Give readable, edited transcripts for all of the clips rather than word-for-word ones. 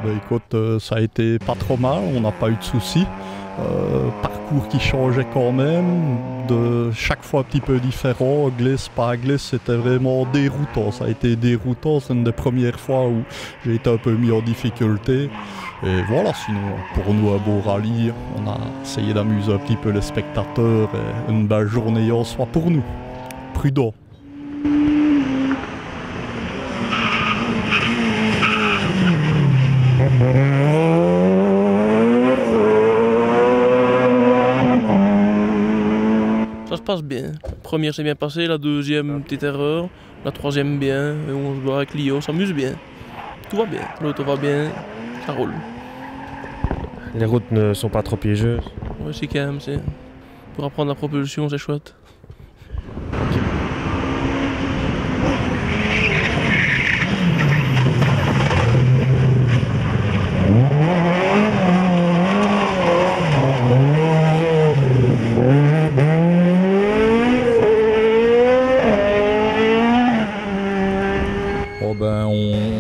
Écoute, ça a été pas trop mal, on n'a pas eu de soucis. Parcours qui changeait quand même, de chaque fois un petit peu différent, glisse par glisse, c'était vraiment déroutant. Ça a été déroutant, c'est une des premières fois où j'ai été un peu mis en difficulté. Et voilà, sinon pour nous un beau rallye, on a essayé d'amuser un petit peu les spectateurs et une belle journée en soi pour nous. Prudent. Ça se passe bien. La première s'est bien passée, la deuxième petite erreur, la troisième bien, et on se voit avec Lio, on s'amuse bien. Tout va bien, l'auto va bien, ça roule. Les routes ne sont pas trop piégeuses. Ouais, c'est calme, c'est... Pour apprendre la propulsion, c'est chouette.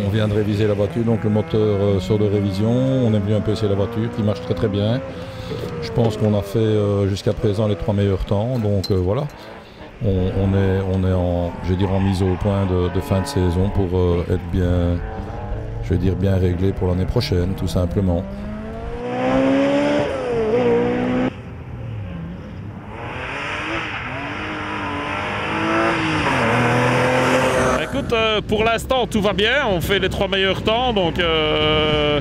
On vient de réviser la voiture, donc le moteur sort de révision. On est venu un peu essayer la voiture qui marche très très bien. Je pense qu'on a fait jusqu'à présent les 3 meilleurs temps, donc voilà. On est en, je vais dire, en mise au point de fin de saison pour être bien, je vais dire, bien réglé pour l'année prochaine, tout simplement. Écoute, pour l'instant tout va bien, on fait les 3 meilleurs temps, donc je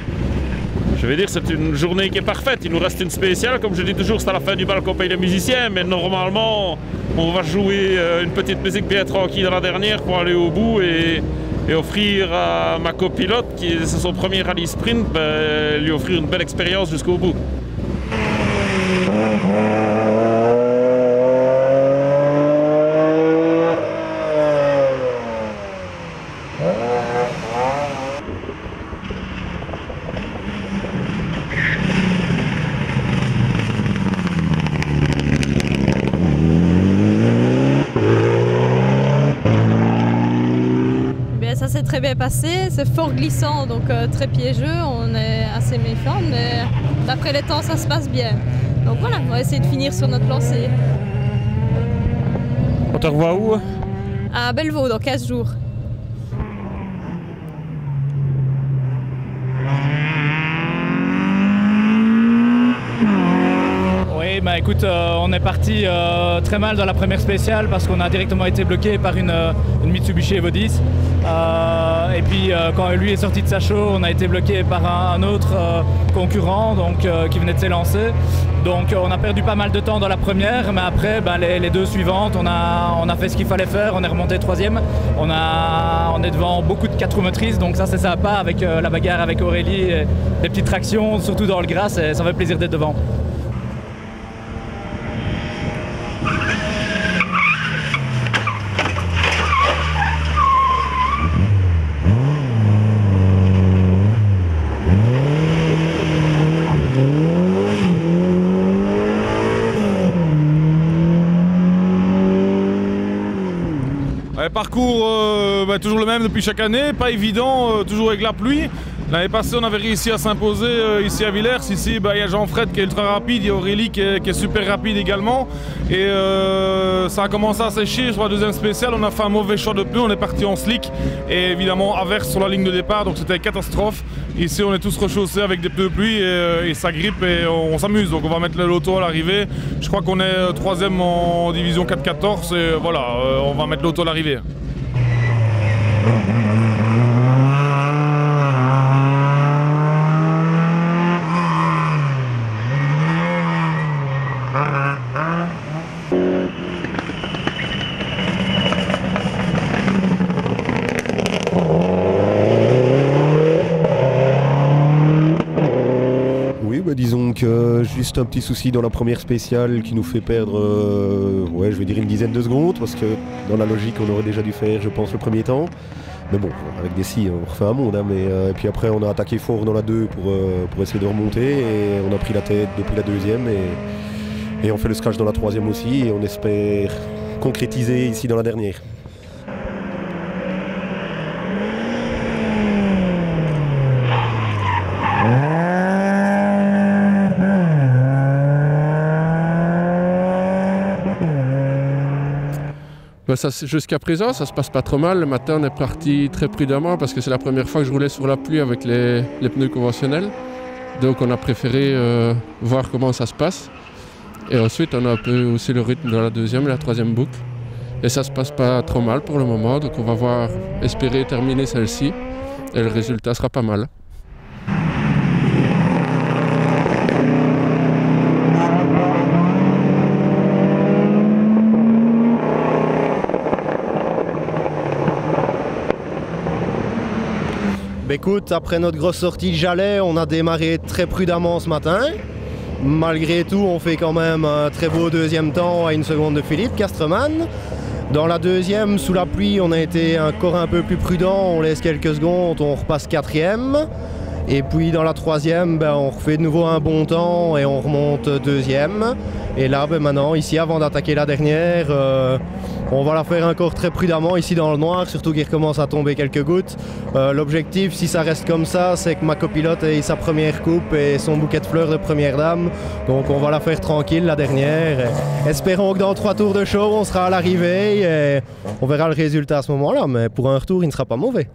vais dire c'est une journée qui est parfaite. Il nous reste une spéciale, comme je dis toujours, c'est à la fin du bal qu'on paye les musiciens, mais normalement on va jouer une petite musique bien tranquille dans la dernière pour aller au bout et offrir à ma copilote, qui c'est son premier rallye sprint, lui offrir une belle expérience jusqu'au bout. Ça s'est très bien passé, c'est fort glissant, donc très piégeux, on est assez méfiant, mais d'après les temps ça se passe bien. Donc voilà, on va essayer de finir sur notre lancée. On te revoit où? À Bellevaux dans 15 jours. Oui, bah écoute, on est parti très mal dans la première spéciale parce qu'on a directement été bloqué par une Mitsubishi Evo 10. Et puis quand lui est sorti de sa show, on a été bloqué par un autre concurrent donc, qui venait de s'élancer. Donc on a perdu pas mal de temps dans la première, mais après les 2 suivantes, on a fait ce qu'il fallait faire, on est remonté 3e. On est devant beaucoup de 4 roues motrices, donc ça c'est sympa avec la bagarre avec Aurélie et des petites tractions, surtout dans le gras, ça fait plaisir d'être devant. Parcours toujours le même depuis chaque année, pas évident, toujours avec la pluie. L'année passée on avait réussi à s'imposer ici à Villers. Ici il y a Jean-Fred qui est ultra rapide, il y a Aurélie qui est super rapide également. Et ça a commencé à sécher sur la deuxième spéciale, on a fait un mauvais choix de pneus, on est parti en slick et évidemment averse sur la ligne de départ, donc c'était une catastrophe. Ici on est tous rechaussés avec des pneus pluie et ça grippe et on s'amuse, donc on va mettre l'auto à l'arrivée. Je crois qu'on est 3e en division 4-14 et voilà, on va mettre l'auto à l'arrivée. Disons que juste un petit souci dans la première spéciale qui nous fait perdre, ouais, je vais dire une dizaine de secondes, parce que dans la logique on aurait déjà dû faire, je pense, le premier temps. Mais bon, avec des scies, on refait un monde, hein, et puis après on a attaqué fort dans la 2 pour essayer de remonter, et on a pris la tête depuis la deuxième, et on fait le scratch dans la 3e aussi, et on espère concrétiser ici dans la dernière. Jusqu'à présent, ça se passe pas trop mal. Le matin, on est parti très prudemment parce que c'est la première fois que je roulais sur la pluie avec les pneus conventionnels. Donc on a préféré voir comment ça se passe. Et ensuite, on a un peu haussé le rythme dans la deuxième et la troisième boucle. Et ça se passe pas trop mal pour le moment. Donc on va espérer terminer celle-ci. Et le résultat sera pas mal. Écoute, après notre grosse sortie de Jalais, on a démarré très prudemment ce matin. Malgré tout, on fait quand même un très beau deuxième temps à 1 seconde de Philippe Castreman. Dans la deuxième, sous la pluie, on a été encore un peu plus prudent, on laisse quelques secondes, on repasse 4e. Et puis dans la troisième, on refait de nouveau un bon temps et on remonte 2e. Et là, maintenant, ici, avant d'attaquer la dernière, on va la faire encore très prudemment ici dans le noir, surtout qu'il recommence à tomber quelques gouttes. L'objectif, si ça reste comme ça, c'est que ma copilote ait sa première coupe et son bouquet de fleurs de première dame. Donc on va la faire tranquille, la dernière. Et espérons que dans 3 tours de show, on sera à l'arrivée et on verra le résultat à ce moment-là. Mais pour un retour, il ne sera pas mauvais.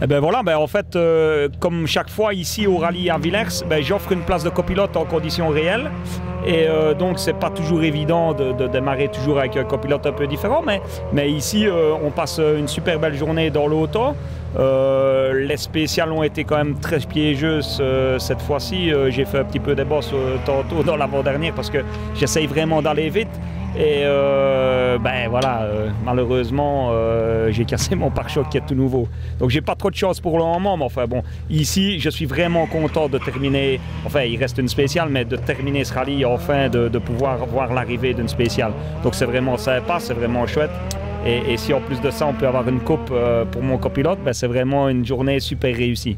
Et ben voilà, en fait, comme chaque fois ici au rallye à Villers, j'offre une place de copilote en conditions réelles. Et donc c'est pas toujours évident de démarrer toujours avec un copilote un peu différent, mais ici on passe une super belle journée dans l'auto. Les spéciales ont été quand même très piégeuses cette fois-ci. J'ai fait un petit peu des bosses tantôt dans l'avant-dernière parce que j'essaye vraiment d'aller vite. Et voilà, malheureusement, j'ai cassé mon pare-choc qui est tout nouveau. Donc j'ai pas trop de chance pour le moment, mais enfin bon, ici je suis vraiment content de terminer, enfin il reste une spéciale, mais de terminer ce rallye, enfin de pouvoir voir l'arrivée d'une spéciale. Donc c'est vraiment sympa, c'est vraiment chouette. Et si en plus de ça on peut avoir une coupe pour mon copilote, c'est vraiment une journée super réussie.